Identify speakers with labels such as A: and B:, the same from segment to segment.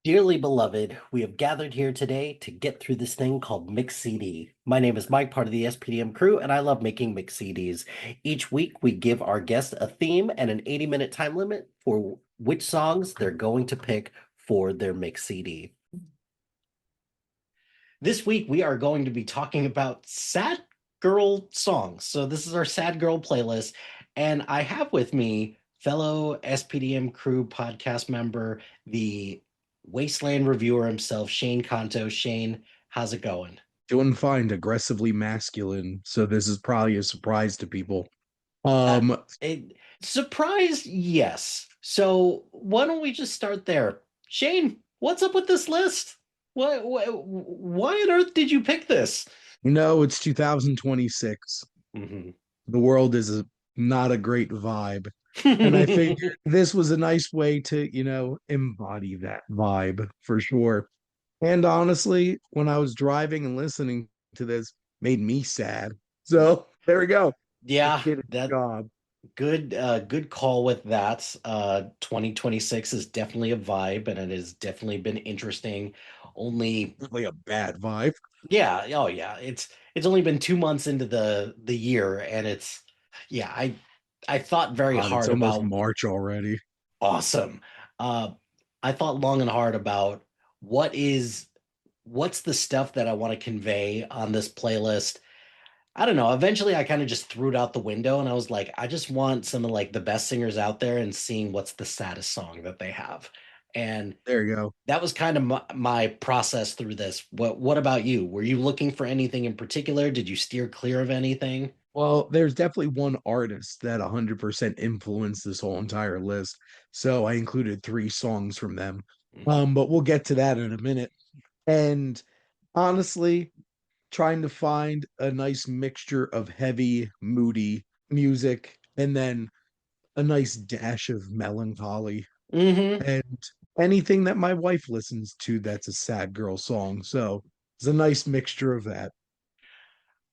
A: Dearly beloved, we have gathered here today to get through this thing called Mix CD. My name is Mike, part of the SPDM crew, and I love making Mix CDs. Each week, we give our guests a theme and an 80-minute time limit for which songs they're going to pick for their Mix CD. This week, we are going to be talking about sad girl songs. So this is our sad girl playlist, and I have with me fellow SPDM crew podcast member, the Wasteland reviewer himself, Shane Conto. Shane, how's it going?
B: Doing fine, aggressively masculine. So this is probably a surprise to people.
A: Uh,
B: Um,
A: Surprise, yes. So why don't we just start there? Shane, what's up with this list? Why on earth did you pick this?
B: it's 2026.
A: Mhm.
B: The world is not a great vibe. And I figured this was a nice way to, embody that vibe for sure. And honestly, when I was driving and listening to this, made me sad. So there we go. It
A: Yeah,
B: did its
A: that
B: job.
A: good call with that. 2026 is definitely a vibe, and it has definitely been interesting. Only
B: Really a bad vibe.
A: Yeah, oh yeah. It's only been 2 months into the year, and it's yeah, I thought very
B: God, it's
A: hard
B: almost
A: about
B: March already.
A: awesome. Uh I thought long and hard about what is what's the stuff that I want to convey on this playlist. I don't know. Eventually I kind of just threw it out the window and I was like, I just want some of like the best singers out there and seeing what's the saddest song that they have. And
B: There you go.
A: that was kind of my process through this. What about you? Were you looking for anything in particular? Did you steer clear of anything?
B: Well, there's definitely one artist that 100% influenced this whole entire list. So I included three songs from them.
A: Mhm.
B: But we'll get to that in a minute. And honestly, trying to find a nice mixture of heavy, moody music and then a nice dash of melancholy
A: Hmm.
B: and anything that my wife listens to that's a sad girl song. So it's a nice mixture of that.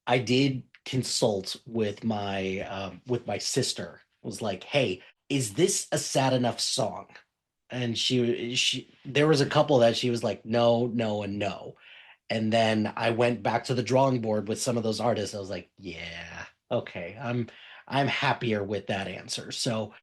A: I did consult with my sister. I was like, "Hey, is this a sad enough song?" And she there was a couple that she was like, "No, no, and no." And then I went back to the drawing board with some of those artists. I was like, "Yeah, okay, I'm happier with that answer." So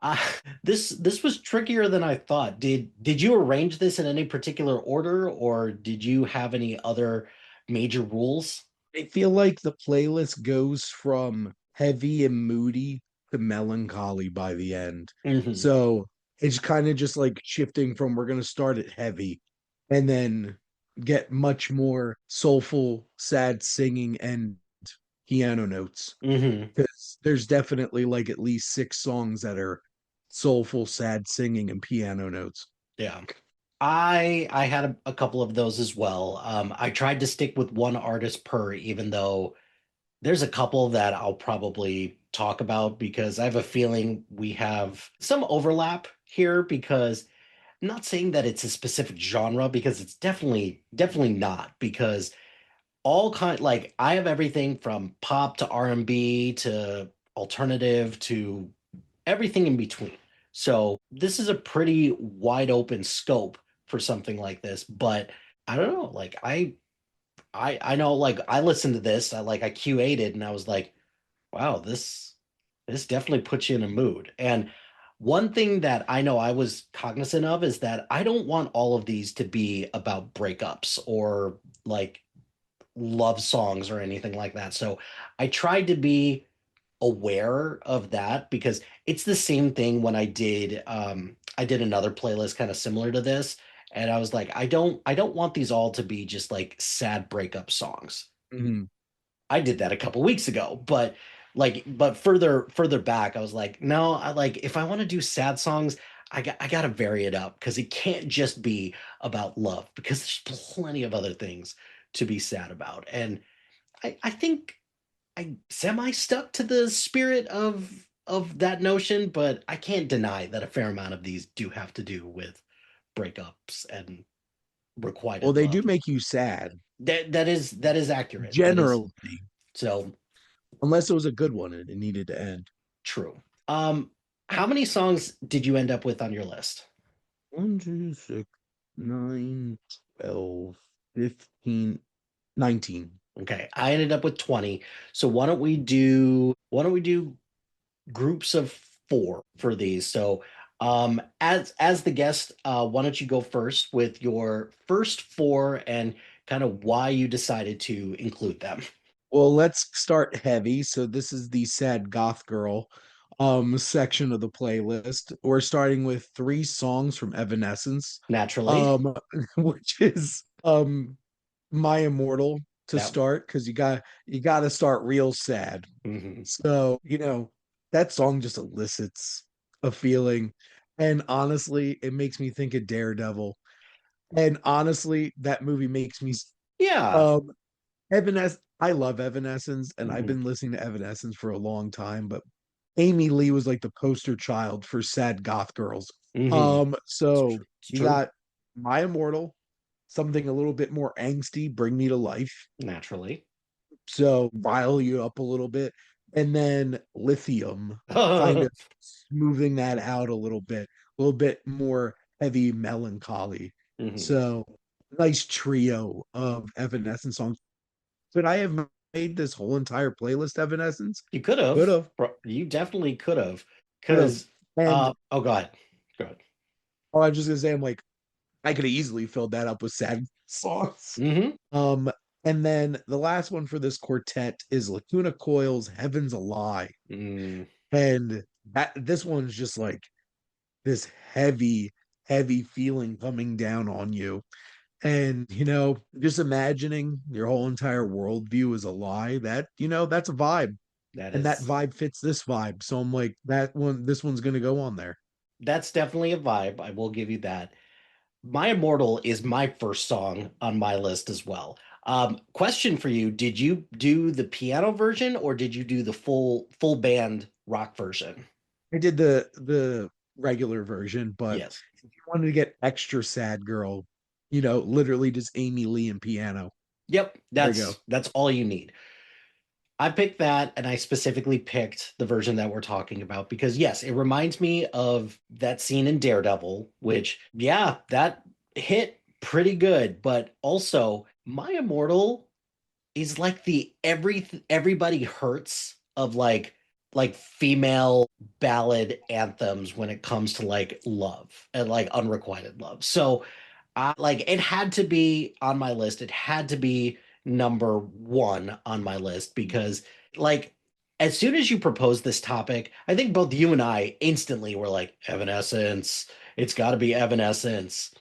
A: this was trickier than I thought. Did you arrange this in any particular order, or did you have any other major rules?
B: I feel like the playlist goes from heavy and moody to melancholy by the end.
A: Hmm.
B: So it's kind of just like shifting from we're going to start at heavy and then get much more soulful, sad singing and piano notes.
A: Hmm.
B: Because there's definitely like at least six songs that are soulful, sad singing and piano notes.
A: Yeah. I had a couple of those as well. I tried to stick with one artist per, even though there's a couple that I'll probably talk about because I have a feeling we have some overlap here because I'm not saying that it's a specific genre because it's definitely not because all kind like I have everything from pop to R&B to alternative to everything in between. So this is a pretty wide open scope for something like this, but I don't know, like I know like I listened to this, I QA'd it and I was like, wow, this definitely puts you in a mood. And one thing that I know I was cognizant of is that I don't want all of these to be about breakups or like love songs or anything like that. So I tried to be aware of that because it's the same thing when I did another playlist kind of similar to this and I was like I don't want these all to be just like sad breakup songs.
B: Mhm.
A: I did that a couple weeks ago, but but further back I was like no, I like if I want to do sad songs I got to vary it up because it can't just be about love because there's plenty of other things to be sad about. And I think I semi stuck to the spirit of that notion, but I can't deny that a fair amount of these do have to do with breakups and
B: Well,
A: requited
B: they do
A: love.
B: make you sad
A: That is accurate. That is
B: generally,
A: so
B: unless it was a good one and it needed to end.
A: true. How many songs did you end up with on your list?
B: 1, 2, 6, 9, 12, 15, 19.
A: Okay, I ended up with 20. So why don't we do groups of four for these? So as the guest, why don't you go first with your first four and kind of why you decided to include them?
B: Well, let's start heavy. So this is the sad goth girl section of the playlist. We're starting with three songs from Evanescence.
A: Naturally.
B: Um which is My Immortal to
A: That
B: start because you got to start real sad.
A: mhm.
B: So, that song just elicits a feeling. And honestly, it makes me think of Daredevil. And honestly, that movie makes me
A: Yeah.
B: um I love Evanescence, and I've
A: Mhm.
B: been listening to Evanescence for a long time, but Amy Lee was like the poster child for sad goth girls.
A: Mhm. It's
B: So
A: true. It's
B: you
A: true.
B: got My Immortal, something a little bit more angsty, Bring Me to Life.
A: Naturally.
B: So rile you up a little bit. And then Lithium, kind of smoothing that out a little bit more heavy melancholy.
A: Mhm.
B: So nice trio of Evanescence songs. Could I have made this whole entire playlist Evanescence?
A: You could
B: Could
A: have.
B: have,
A: You definitely could have.
B: could have.
A: Because
B: And
A: oh, go ahead. Go ahead.
B: oh, I was just gonna say, I'm like, I could have easily filled that up with sad songs.
A: Hmm.
B: Um, and then the last one for this quartet is Lacuna Coil's Heaven's a Lie.
A: Mm,
B: And this one's just like this heavy, heavy feeling coming down on you. And, just imagining your whole entire worldview is a lie, that's a vibe.
A: that
B: And that
A: is
B: vibe fits this vibe. So I'm like, this one's gonna go on there.
A: that's definitely a vibe. I will give you that. My Immortal is my first song on my list as well. Question for you: did you do the piano version or did you do the full band rock version?
B: I did the regular version, but
A: Yes.
B: if you wanted to get extra sad girl, literally just Amy Lee and piano.
A: Yep.
B: There you go.
A: That's all you need. I picked that and I specifically picked the version that we're talking about because, yes, it reminds me of that scene in Daredevil, which, yeah, that hit pretty good. But also, My Immortal is like the everybody hurts of like female ballad anthems when it comes to like love and like unrequited love. So like it had to be on my list. It had to be number one on my list because like as soon as you proposed this topic, I think both you and I instantly were like Evanescence. It's got to be Evanescence.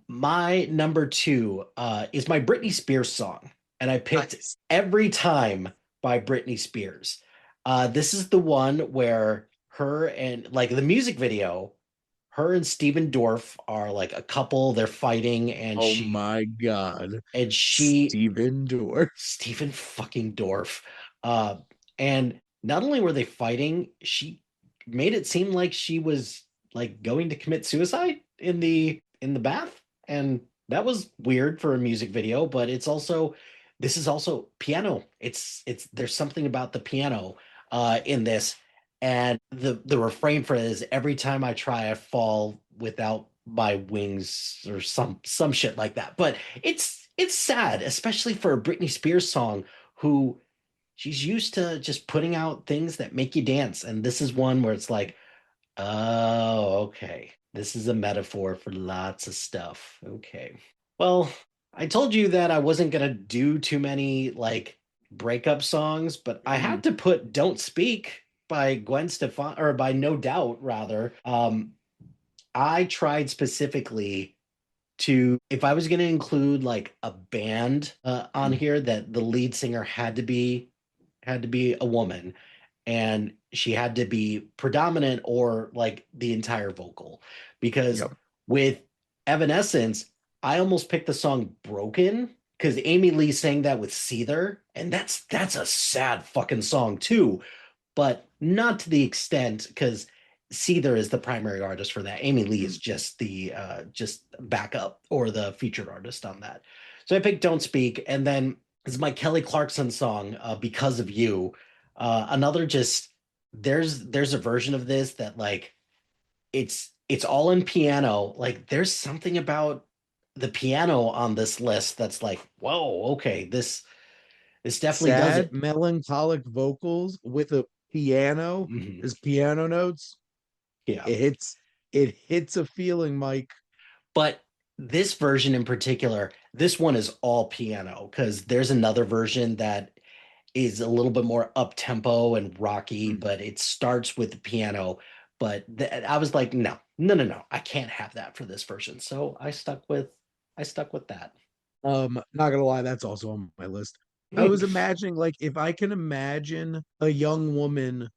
A: My number two is my Britney Spears song, and I picked
B: Nice.
A: Every Time by Britney Spears. This is the one where her and like the music video, her and Steven Dorff are like a couple, they're fighting, and
B: Oh
A: she
B: my God.
A: and she
B: Steven Dorff.
A: Steven fucking Dorff. Uh and not only were they fighting, she made it seem like she was like going to commit suicide in the bath. And that was weird for a music video, but this is also piano. It's there's something about the piano in this. And the refrain for it is every time I try, I fall without my wings or some shit like that. But it's sad, especially for a Britney Spears song who she's used to just putting out things that make you dance. And this is one where it's like, oh, okay. This is a metaphor for lots of stuff. Okay. Well, I told you that I wasn't gonna do too many like breakup songs, but I
B: Mhm.
A: had to put Don't Speak by Gwen Stefani or by No Doubt rather. I tried specifically to if I was going to include like a band on here that the lead singer had to be a woman and she had to be predominant or like the entire vocal because
B: Yep.
A: with Evanescence I almost picked the song Broken because Amy Lee sang that with Seether and that's a sad fucking song too, but not to the extent because Seether is the primary artist for that. Amy Lee is just the just backup or the featured artist on that. So I picked "Don't Speak," and then it's my Kelly Clarkson song, "Because of You." Another just there's a version of this that like it's all in piano. Like there's something about the piano on this list that's like, whoa, okay, this definitely does
B: Sad,
A: it.
B: melancholic vocals with a piano,
A: Mhm.
B: his piano notes.
A: Yeah.
B: It hits a feeling, Mike.
A: But this version in particular, this one is all piano because there's another version that is a little bit more up tempo and rocky,
B: Mm.
A: but it starts with the piano. But I was like, no, no, no, no, I can't have that for this version. So I stuck with that.
B: Not gonna lie, that's also on my list. I was imagining, like, if I can imagine a young woman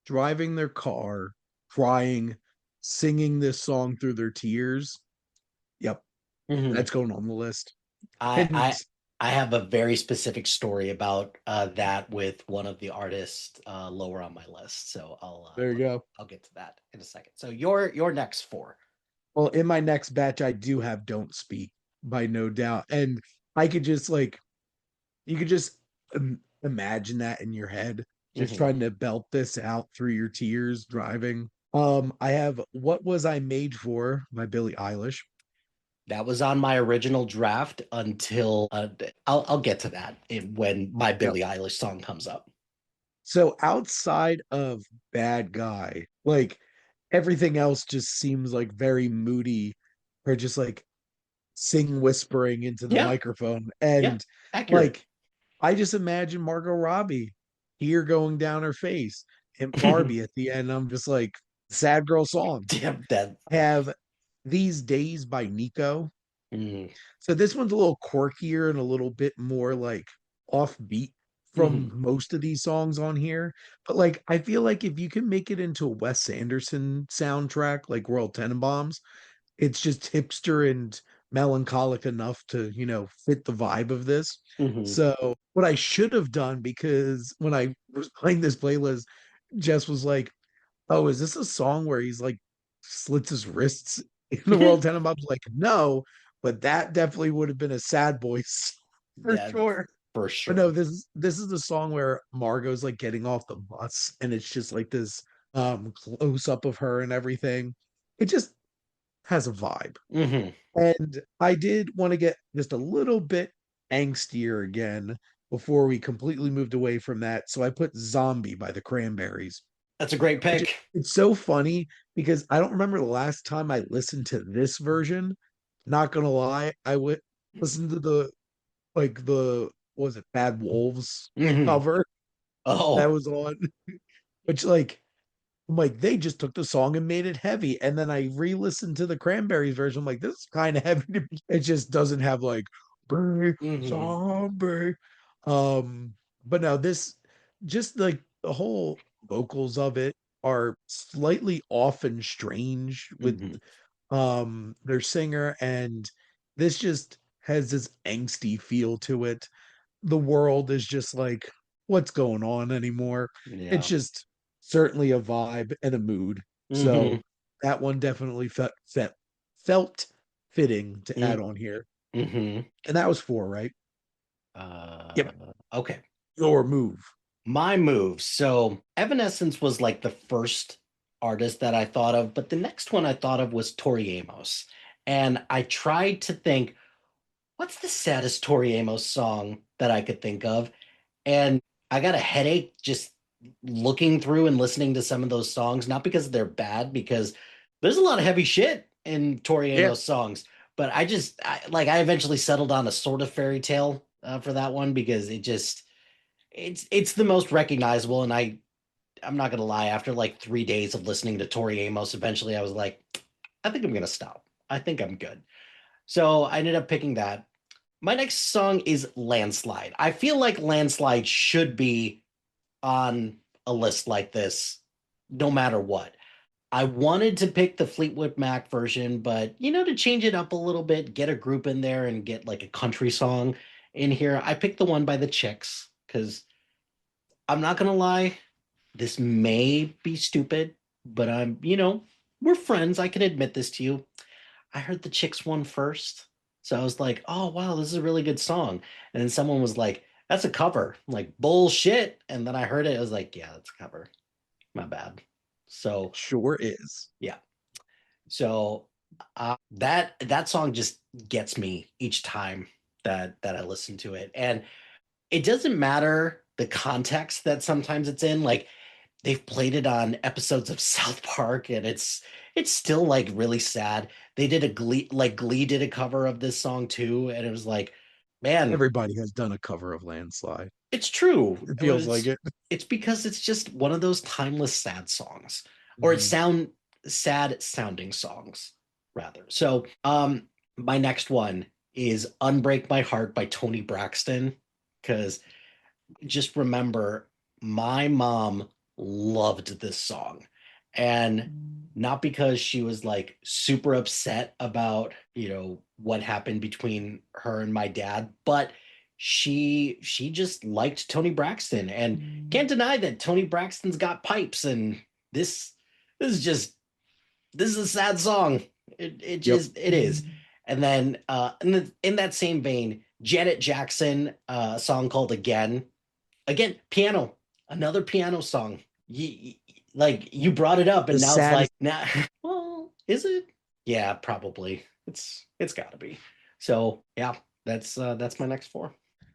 B: driving their car, crying, singing this song through their tears. Yep,
A: Mhm.
B: that's going on the list.
A: I
B: And
A: I I have a very specific story about that with one of the artists lower on my list. So
B: there you go.
A: I'll get to that in a second. So your next four.
B: Well, in my next batch, I do have Don't Speak by No Doubt. And I could just like, you could just imagine that in your head, just
A: Mhm.
B: trying to belt this out through your tears driving. I have What Was I Made For by Billie Eilish.
A: That was on my original draft until I'll get to that when my
B: Yep.
A: Billie Eilish song comes up.
B: So outside of Bad Guy, like everything else just seems like very moody or just like sing whispering into the
A: Yeah,
B: microphone.
A: yeah,
B: And
A: accurate.
B: like I just imagine Margot Robbie, tear going down her face, and Barbie at the end. I'm just like, sad girl song.
A: Damn that.
B: I have These Days by Nico.
A: Mm,
B: So this one's a little quirkier and a little bit more like offbeat from
A: mhm,
B: most of these songs on here. But like I feel like if you can make it into a Wes Anderson soundtrack like Royal Tenenbaums, it's just hipster and melancholic enough to, fit the vibe of this.
A: mhm.
B: So what I should have done, because when I was playing this playlist, Jess was like, "Oh, is this a song where he's like slits his wrists in the World Tenenbaums?" Like, no, but that definitely would have been a sad voice for
A: That
B: sure.
A: for
B: But no,
A: sure.
B: this is the song where Margot's like getting off the bus and it's just like this close up of her and everything. It just has a vibe.
A: Hmm.
B: And I did want to get just a little bit angstier again before we completely moved away from that. So I put Zombie by the Cranberries.
A: That's a great
B: Which
A: pick.
B: it's so funny because I don't remember the last time I listened to this version. Not gonna lie, I would listen to the what was it, Bad Wolves
A: Hmm.
B: cover that
A: Oh,
B: was on, which like I'm like, they just took the song and made it heavy. And then I re-listened to the Cranberries version. I'm like, this is kind of heavy to me. It just doesn't have like "Brave
A: hmm.
B: zombie." Um, but no, this just like the whole vocals of it are slightly off and strange with
A: Hmm.
B: their singer, and this just has this angsty feel to it. The world is just like, what's going on anymore? It's
A: Yeah.
B: just certainly a vibe and a mood.
A: Hmm.
B: So that one definitely felt fitting to add on here.
A: Hmm.
B: And that was four, right?
A: Uh,
B: Yep.
A: okay.
B: Your move.
A: My move. So Evanescence was like the first artist that I thought of, but the next one I thought of was Tori Amos. And I tried to think, what's the saddest Tori Amos song that I could think of? And I got a headache just looking through and listening to some of those songs, not because they're bad, because there's a lot of heavy shit in Tori
B: Yeah.
A: Amos songs. But I eventually settled on a sort of fairy tale for that one because it's the most recognizable. And I'm not gonna lie, after like 3 days of listening to Tori Amos, eventually I was like, I think I'm gonna stop. I think I'm good. So I ended up picking that. My next song is Landslide. I feel like Landslide should be on a list like this, no matter what. I wanted to pick the Fleetwood Mac version, but to change it up a little bit, get a group in there and get like a country song in here, I picked the one by the Chicks because I'm not gonna lie, this may be stupid, but we're friends. I can admit this to you. I heard the Chicks one first. So I was like, oh, wow, this is a really good song. And then someone was like, that's a cover. I'm like, bullshit. And then I heard it. I was like, yeah, that's a cover. My bad. So,
B: Sure is.
A: yeah. So that song just gets me each time that I listen to it. And it doesn't matter the context that sometimes it's in. Like they've played it on episodes of South Park and it's still like really sad. They did a Glee did a cover of this song too, and it was like, man,
B: Everybody has done a cover of Landslide.
A: it's true.
B: It
A: But
B: feels like it.
A: it's because it's just one of those timeless sad songs. Or it's
B: Mhm.
A: sad sounding songs, rather. So my next one is Unbreak My Heart by Tony Braxton. Because just remember, my mom loved this song. And not because she was like super upset about, what happened between her and my dad, but she just liked Tony Braxton and can't deny that Tony Braxton's got pipes and this this is just this is a sad song. It
B: Yep.
A: just it is. And then in that same vein, Janet Jackson, a song called Again, piano, another piano song. Like you brought it up,
B: The
A: and now it's like,
B: saddest.
A: nah. Well, is it? Yeah, probably. It's got to be. So yeah, that's my next four.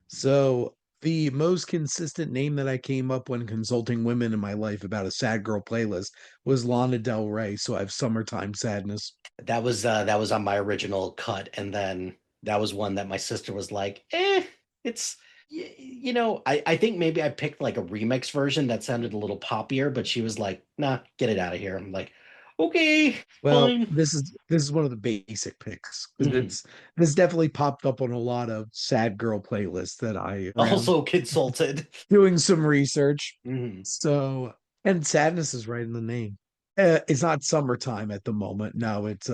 B: So the most consistent name that I came up when consulting women in my life about a sad girl playlist was Lana Del Rey. So I have Summertime Sadness.
A: That was on my original cut, and then that was one that my sister was like, it's I think maybe I picked like a remix version that sounded a little poppier, but she was like, nah, get it out of here. I'm like, okay,
B: Well,
A: fine.
B: this is one of the basic picks because
A: Mhm.
B: it's this definitely popped up on a lot of sad girl playlists that I around
A: Also consulted.
B: doing some research.
A: Mhm.
B: So and sadness is right in the name. It's not summertime at the moment. No, it's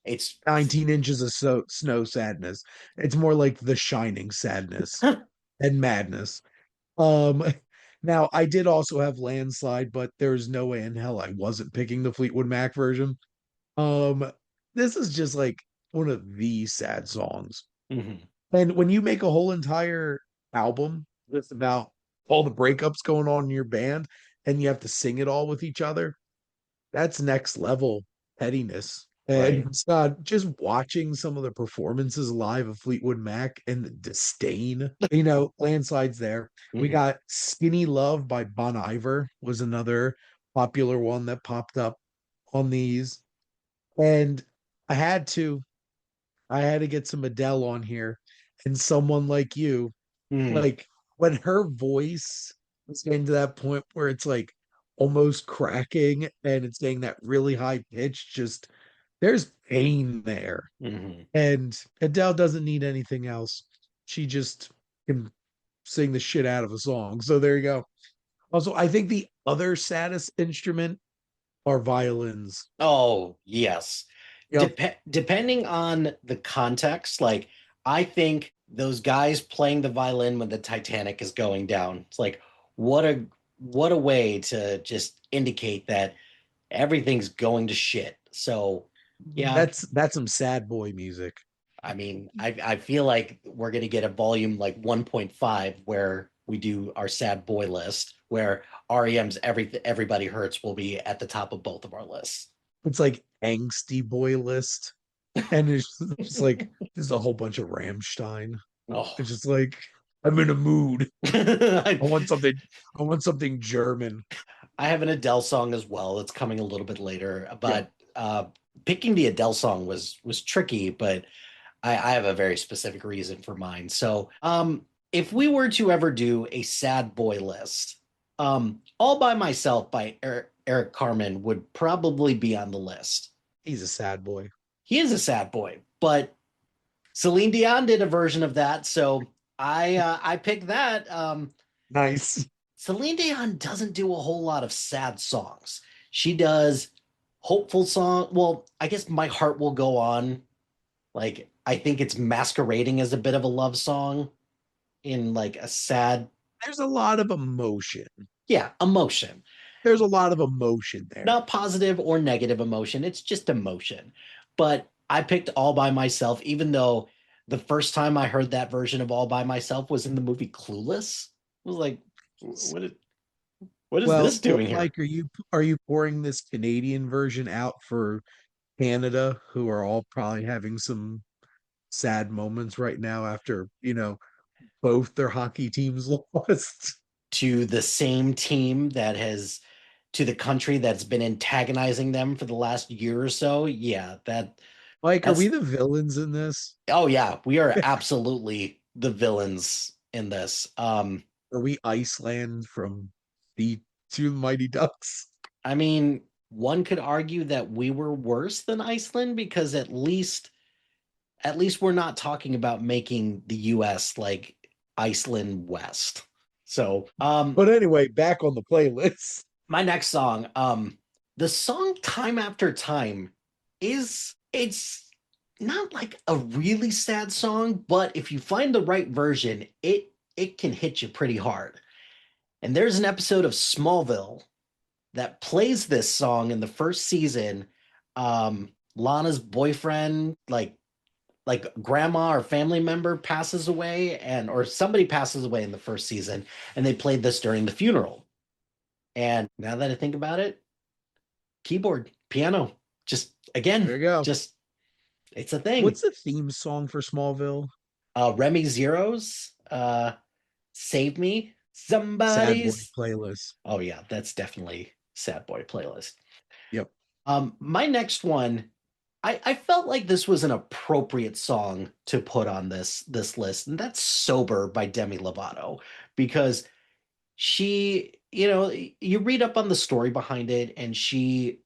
A: It's
B: 19 inches of snow sadness. It's more like the shining sadness and madness. Um now I did also have landslide, but there's no way in hell I wasn't picking the Fleetwood Mac version. Um, this is just like one of the sad songs.
A: Mhm.
B: And when you make a whole entire album just about all the breakups going on in your band and you have to sing it all with each other, that's next level pettiness. And
A: Right.
B: it's just watching some of the performances live of Fleetwood Mac and the disdain, landslides there. We
A: Mhm.
B: got Skinny Love by Bon Iver was another popular one that popped up on these. And I had to, I had to get some Adele on here and someone like you,
A: Mhm.
B: like when her voice is getting to that point where it's like almost cracking and it's getting that really high pitch, just there's pain there.
A: Mhm.
B: And Adele doesn't need anything else. She just can sing the shit out of a song. So there you go. Also, I think the other saddest instrument are violins.
A: Oh, yes.
B: Yep.
A: Depending on the context, like I think those guys playing the violin when the Titanic is going down, it's like what a what a way to just indicate that everything's going to shit. So, yeah,
B: That's some sad boy music.
A: I mean, I feel like we're gonna get a volume like 1.5 where we do our sad boy list, where REM's Everybody Hurts will be at the top of both of our lists.
B: It's like angsty boy list. And it's just like there's a whole bunch of Ramstein.
A: Oh,
B: It's just like I'm in a mood. I
A: I
B: want something. I want something German.
A: have an Adele song as well. It's coming a little bit later,
B: Yep.
A: but picking the Adele song was tricky, but I have a very specific reason for mine. So, if we were to ever do a sad boy list, All by Myself by Eric Carmen would probably be on the list.
B: He's a sad boy.
A: He is a sad boy, but Celine Dion did a version of that, so I picked that.
B: Nice.
A: Celine Dion doesn't do a whole lot of sad songs. She does hopeful song. Well, I guess My Heart Will Go On. Like I think it's masquerading as a bit of a love song in like a sad.
B: There's a lot of emotion.
A: Yeah, emotion.
B: There's a lot of emotion there.
A: Not positive or negative emotion. It's just emotion. But I picked All by Myself, even though the first time I heard that version of All by Myself was in the movie Clueless. I was like, what is
B: Well,
A: this doing here?
B: Mike, are you pouring this Canadian version out for Canada, who are all probably having some sad moments right now after, both their hockey teams lost?
A: To the same team that has to the country that's been antagonizing them for the last year or so. Yeah,
B: Mike, are we
A: that's
B: the villains in this?
A: oh yeah, we are absolutely the villains in this.
B: Are we Iceland from the Two Mighty Ducks?
A: I mean, one could argue that we were worse than Iceland because at least we're not talking about making the US like Iceland West. So,
B: But anyway, back on the playlist.
A: my next song, the song Time After Time it's not like a really sad song, but if you find the right version, it can hit you pretty hard. And there's an episode of Smallville that plays this song in the first season. Lana's boyfriend, like grandma or family member passes away, and or somebody passes away in the first season, and they played this during the funeral. And now that I think about it, keyboard, piano, just
B: There
A: again,
B: you go.
A: just it's a thing.
B: What's the theme song for Smallville?
A: Remy Zeros, Save Me,
B: Sad Boy
A: Somebody's.
B: playlist.
A: Oh yeah, that's definitely Sad Boy playlist.
B: Yep.
A: My next one, I felt like this was an appropriate song to put on this list, and that's Sober by Demi Lovato, because she, you read up on the story behind it, and she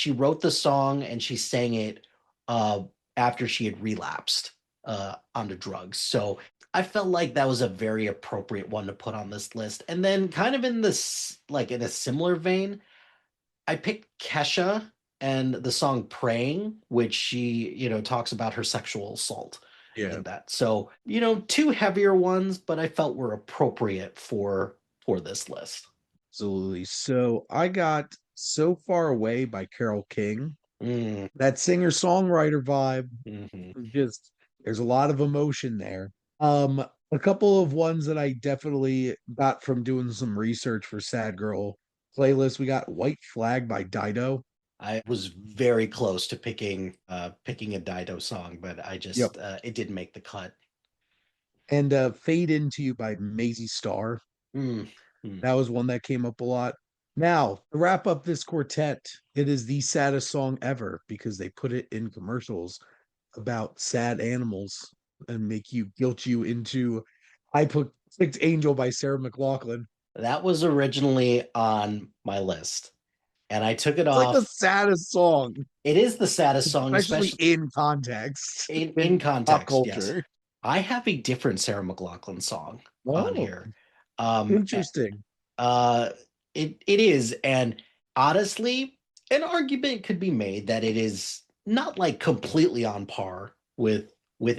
A: wrote the song and she sang it uh after she had relapsed onto drugs. So I felt like that was a very appropriate one to put on this list. And then kind of in this like in a similar vein, I picked Kesha and the song Praying, which she, talks about her sexual assault
B: Yeah,
A: in that. So, two heavier ones, but I felt were appropriate for this list.
B: absolutely. So I got So Far Away by Carole King.
A: Mm,
B: That singer-songwriter vibe,
A: mhm.
B: just there's a lot of emotion there. A couple of ones that I definitely got from doing some research for Sad Girl playlist. We got White Flag by Dido.
A: I was very close to picking a Dido song, but I
B: Yep.
A: just it didn't make the cut.
B: And Fade Into You by Maisie Starr.
A: Mm, mm.
B: That was one that came up a lot. Now, to wrap up this quartet, it is the saddest song ever because they put it in commercials about sad animals and make you guilt you into picked Angel by Sarah McLachlan.
A: That was originally on my list, and I took it
B: It's like the
A: off.
B: saddest song,
A: It is the saddest song,
B: especially
A: especially
B: in context
A: in
B: in pop
A: context. Yes,
B: culture.
A: I have a different Sarah McLachlan song on
B: Oh,
A: here. Um,
B: interesting.
A: uh, it is, and honestly, an argument could be made that it is not like completely on par with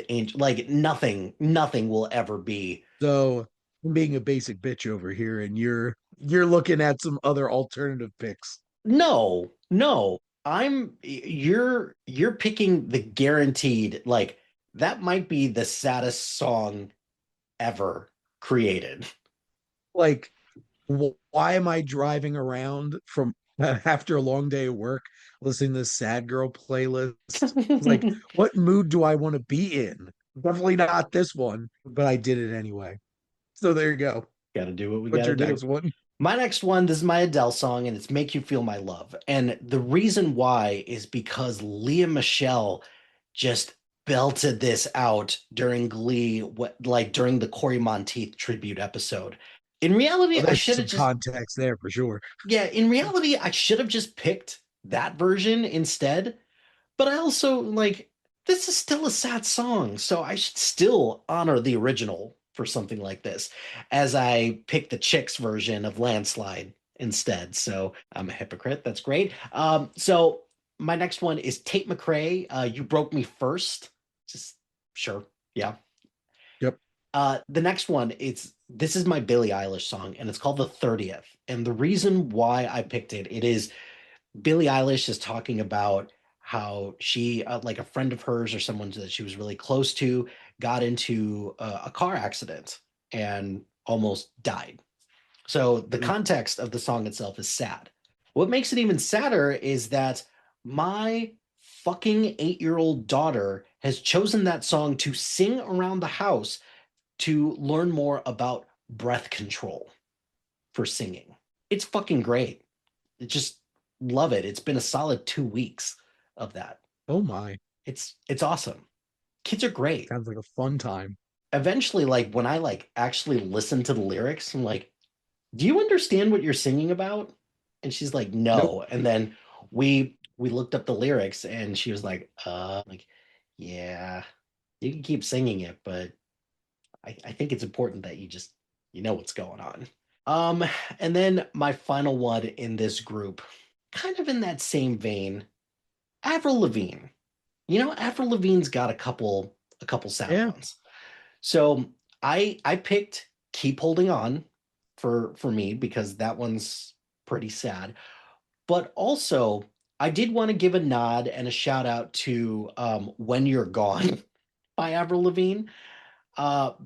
A: Angel. Like nothing will ever be.
B: So I'm being a basic bitch over here, and you're looking at some other alternative picks.
A: No, no. You're picking the guaranteed, like that might be the saddest song ever created.
B: Like, why am I driving around from after a long day of work listening to this sad girl playlist? It's like, what mood do I want to be in? Definitely not this one, but I did it anyway. So there you go.
A: Got to do what we got
B: What's
A: to
B: your
A: do.
B: next one?
A: My next one, this is my Adele song, and it's Make You Feel My Love. And the reason why is because Leah Michelle just belted this out during Glee, like during the Corey Monteith tribute episode. In reality,
B: Well,
A: I
B: there's
A: should have
B: some
A: just,
B: context there for sure.
A: yeah, in reality, I should have just picked that version instead. But I also, like, this is still a sad song, so I should still honor the original for something like this, as I picked the Chicks version of Landslide instead. So I'm a hypocrite. That's great. So my next one is Tate McRae. You Broke Me First. Just sure, yeah.
B: Yep.
A: The next one, it's this is my Billie Eilish song, and it's called The 30th. And the reason why I picked it, it is Billie Eilish is talking about how she, like a friend of hers or someone that she was really close to, got into a car accident and almost died. So the
B: Oof.
A: context of the song itself is sad. What makes it even sadder is that my fucking 8-year-old daughter has chosen that song to sing around the house to learn more about breath control for singing. It's fucking great. It just love it. It's been a solid 2 weeks of that.
B: Oh my.
A: It's awesome. Kids are great.
B: Sounds like a fun time.
A: Eventually, like when I like actually listen to the lyrics, I'm like, do you understand what you're singing about? And she's like,
B: Nope.
A: no. And then we looked up the lyrics and she was like, like, yeah, you can keep singing it, but I think it's important that you know what's going on. Um, and then my final one in this group, kind of in that same vein, Avril Lavigne. You know, Avril Lavigne's got a couple sad
B: Yeah.
A: ones. So I picked Keep Holding On for me because that one's pretty sad. But also I did want to give a nod and a shout out to When You're Gone by Avril Lavigne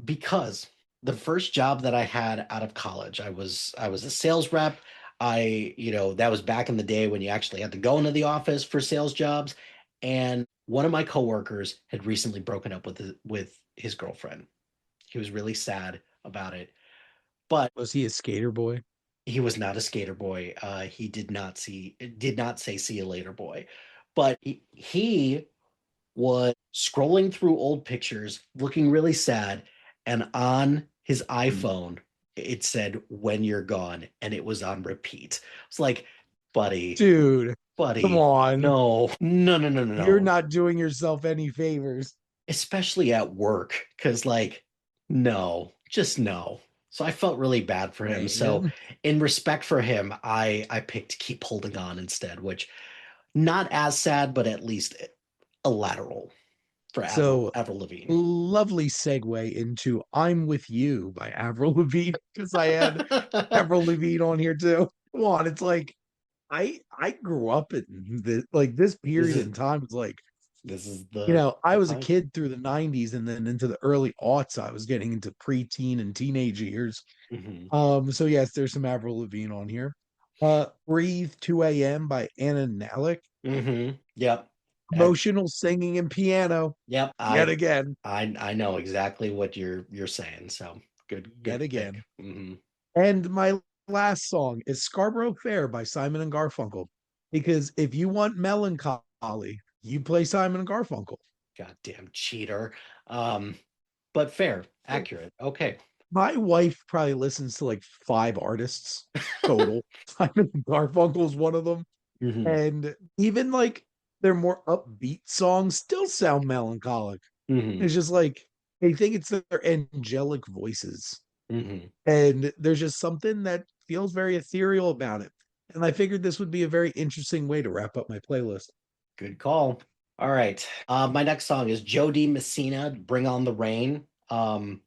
A: because the first job that I had out of college, I was a sales rep. That was back in the day when you actually had to go into the office for sales jobs. And one of my coworkers had recently broken up with his girlfriend. He was really sad about it, but
B: Was he a skater boy?
A: he was not a skater boy. He did not say see you later, boy. But he was scrolling through old pictures, looking really sad, and on his
B: Hmm.
A: iPhone, it said "When You're Gone," and it was on repeat. It's like, buddy,
B: Dude, come
A: buddy,
B: on.
A: no, no, no, no, no,
B: You're
A: no.
B: not doing yourself any favors.
A: Especially at work, because like, no, just no. So I felt really bad for him. So
B: Man.
A: in respect for him, I picked Keep Holding On instead, which not as sad, but at least a lateral for Avril,
B: So
A: Avril Lavigne.
B: lovely segue into I'm With You by Avril Lavigne because I had Avril Lavigne on here too. Come on, it's like I grew up in this
A: This
B: period
A: is
B: in time. It's like,
A: this is the
B: I
A: the
B: was a
A: time.
B: kid through the 90s and then into the early aughts. I was getting into preteen and teenage years.
A: Hmm.
B: So yes, there's some Avril Lavigne on here. Breathe 2 a.m. by Anna Nalick.
A: Hmm. Yep. Ac-
B: Emotional singing and piano
A: Yep.
B: yet
A: I
B: again,
A: I I know exactly what you're saying. So
B: yet
A: good pick.
B: again.
A: Hmm.
B: And my last song is Scarborough Fair by Simon and Garfunkel. Because if you want melancholy, you play Simon and Garfunkel.
A: Goddamn cheater. Um, but fair,
B: So
A: accurate. Okay.
B: my wife probably listens to like 5 artists total. Simon and Garfunkel is one of them.
A: Hmm.
B: And even like their more upbeat songs still sound melancholic.
A: Hmm.
B: It's just like they think it's their angelic voices.
A: Hmm.
B: And there's just something that feels very ethereal about it. And I figured this would be a very interesting way to wrap up my playlist.
A: Good call. All right. My next song is Joe D. Messina, Bring on the Rain. Kind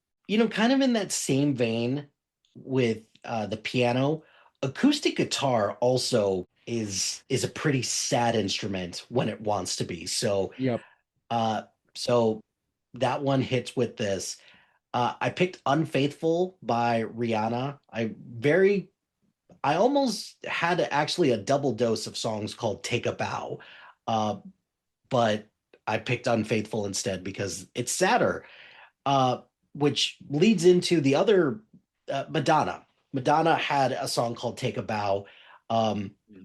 A: of in that same vein with the piano, acoustic guitar also is a pretty sad instrument when it wants to be. So
B: Yep.
A: uh so that one hits with this. I picked Unfaithful by Rihanna. I almost had actually a double dose of songs called Take a Bow. Uh, but I picked Unfaithful instead because it's sadder, uh, which leads into the other Madonna. Madonna had a song called Take a Bow.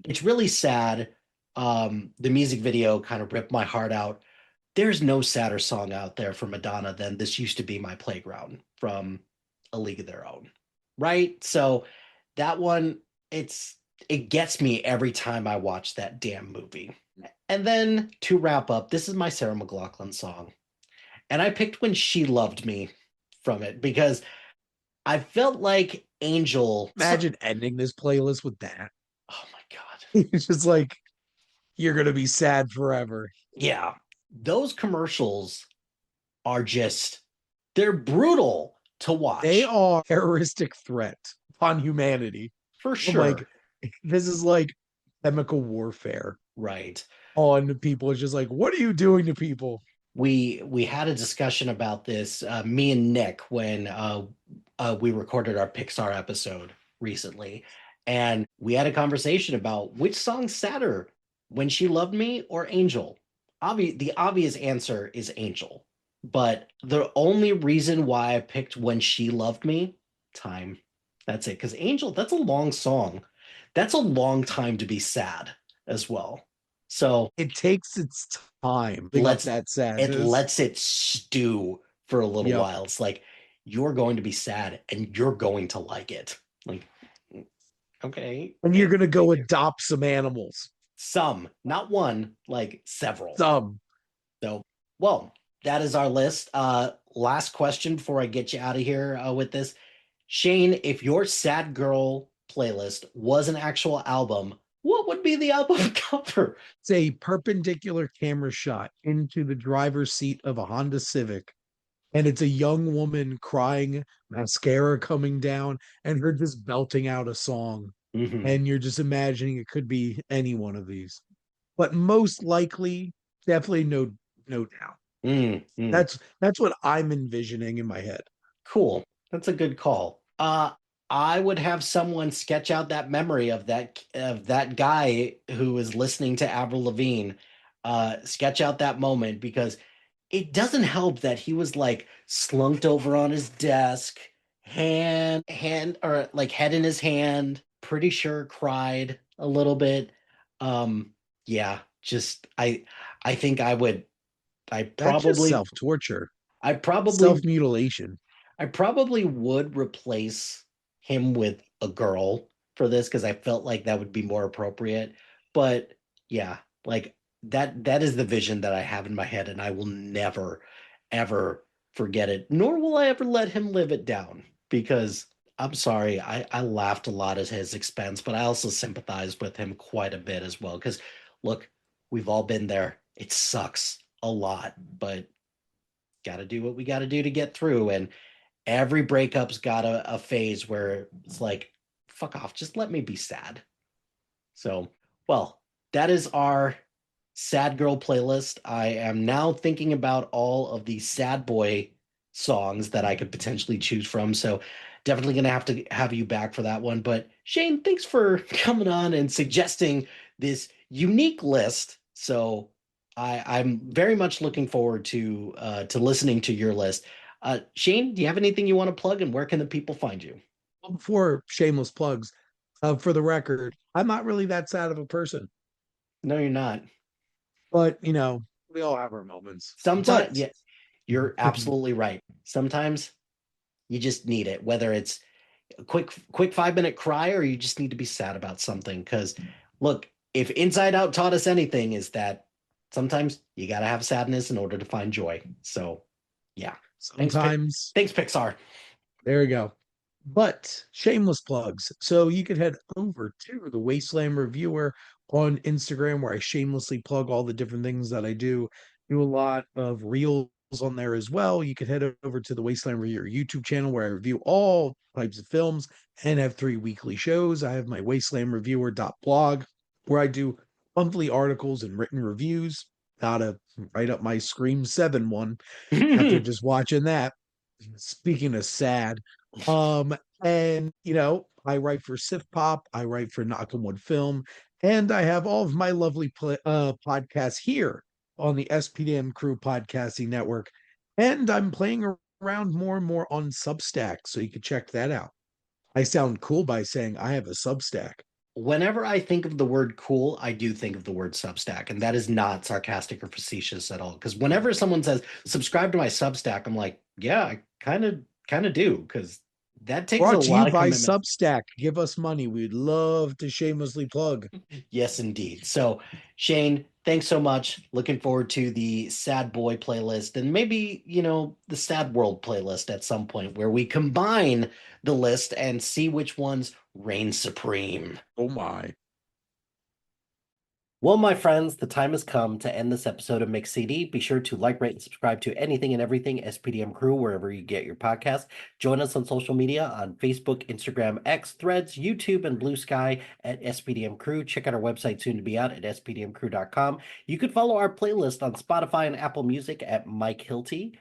A: It's really sad. The music video kind of ripped my heart out. There's no sadder song out there for Madonna than This Used to Be My Playground from A League of Their Own. Right? So that one, it's it gets me every time I watch that damn movie. And then to wrap up, this is my Sarah McLachlan song. And I picked When She Loved Me from it because I felt like Angel.
B: Imagine ending this playlist with that.
A: Oh my God.
B: It's just like you're gonna be sad forever.
A: Yeah. Those commercials are just, they're brutal. to
B: They
A: watch
B: are a terroristic threat upon humanity.
A: for
B: I'm like,
A: sure.
B: this is like chemical warfare
A: Right.
B: on people. It's just like, what are you doing to people?
A: We had a discussion about this, me and Nick, when we recorded our Pixar episode recently, and we had a conversation about which song's sadder, When She Loved Me or Angel. The obvious answer is Angel, but the only reason why I picked When She Loved Me, time. That's it, because Angel, that's a long song. That's a long time to be sad as well. So
B: It takes its time bring up
A: lets
B: that
A: it
B: sadness.
A: lets it stew for a little
B: Yep.
A: while. It's like you're going to be sad and you're going to like it. Like, okay,
B: And you're gonna
A: thank
B: go
A: you.
B: adopt some animals.
A: Some, not one, like several.
B: Some.
A: So, well, that is our list. Last question before I get you out of here with this. Shane, if your sad girl playlist was an actual album, what would be the album cover?
B: It's a perpendicular camera shot into the driver's seat of a Honda Civic. And it's a young woman crying, mascara coming down, and her just belting out a song.
A: Hmm.
B: And you're just imagining it could be any one of these. But most likely, definitely no doubt.
A: Mm-hmm.
B: That's what I'm envisioning in my head.
A: Cool. That's a good call. I would have someone sketch out that memory of that guy who was listening to Avril Lavigne, sketch out that moment because it doesn't help that he was like slumped over on his desk, hand or like head in his hand, pretty sure cried a little bit. Yeah, just I think I
B: That's just
A: probably
B: self-torture,
A: I probably
B: self-mutilation.
A: I probably would replace him with a girl for this because I felt like that would be more appropriate. But yeah, like that is the vision that I have in my head, and I will never, ever forget it, nor will I ever let him live it down because I'm sorry, I laughed a lot at his expense, but I also sympathize with him quite a bit as well. Because look, we've all been there. It sucks a lot, but gotta do what we gotta do to get through. And every breakup's got a phase where it's like, fuck off, just let me be sad. So, well, that is our sad girl playlist. I am now thinking about all of the sad boy songs that I could potentially choose from. So, definitely going to have you back for that one. But Shane, thanks for coming on and suggesting this unique list. So, I'm very much looking forward to listening to your list. Shane, do you have anything you want to plug, and where can the people find you?
B: Before shameless plugs, for the record, I'm not really that sad of a person,
A: No, you're not.
B: but we all have our moments.
A: Sometimes,
B: But
A: yeah, you're absolutely right. Sometimes you just need it, whether it's a quick 5 minute cry or you just need to be sad about something. Because look, if Inside Out taught us anything, is that sometimes you got to have sadness in order to find joy. So, yeah, thanks,
B: sometimes
A: thanks, Pixar.
B: there we go. But shameless plugs. So you could head over to the Wasteland Reviewer on Instagram where I shamelessly plug all the different things that I do. Do a lot of reels on there as well. You could head over to the Wasteland Reviewer YouTube channel where I review all types of films and have 3 weekly shows. I have my wastelandreviewer.blog where I do monthly articles and written reviews. Gotta write up my Scream 7 one after just watching that. Speaking of sad, um, and I write for Sif Pop, I write for Knock on Wood Film, and I have all of my lovely podcasts here on the SPDM Crew Podcasting Network. And I'm playing around more and more on Substack, so you can check that out. I sound cool by saying I have a Substack.
A: Whenever I think of the word cool, I do think of the word Substack, and that is not sarcastic or facetious at all. Because whenever someone says subscribe to my Substack, I'm like, yeah, I kind of do, because that takes a
B: Brought to you
A: lot of
B: by
A: commitment.
B: Substack. Give us money. We'd love to shamelessly plug.
A: Yes, indeed. So, Shane, thanks so much. Looking forward to the Sad Boy playlist and maybe, the Sad World playlist at some point where we combine the list and see which ones reign supreme.
B: Oh my.
A: Well, my friends, the time has come to end this episode of Mix CD. Be sure to like, rate, and subscribe to anything and everything SPDM Crew wherever you get your podcast. Join us on social media on Facebook, Instagram, X, Threads, YouTube, and Blue Sky at SPDM Crew. Check out our website soon to be out at spdmcrew.com. You could follow our playlist on Spotify and Apple Music at Mike Hilty.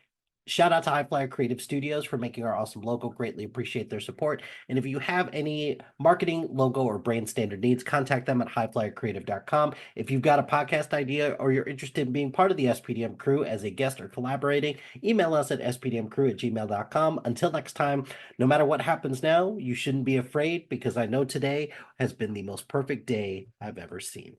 A: Shout out to HiFlyer Creative Studios for making our awesome logo. Greatly appreciate their support. And if you have any marketing, logo, or brand standard needs, contact them at highflyercreative.com. If you've got a podcast idea or you're interested in being part of the SPDM crew as a guest or collaborating, email us at spdmcrew@gmail.com. Until next time, no matter what happens now, you shouldn't be afraid because I know today has been the most perfect day I've ever seen.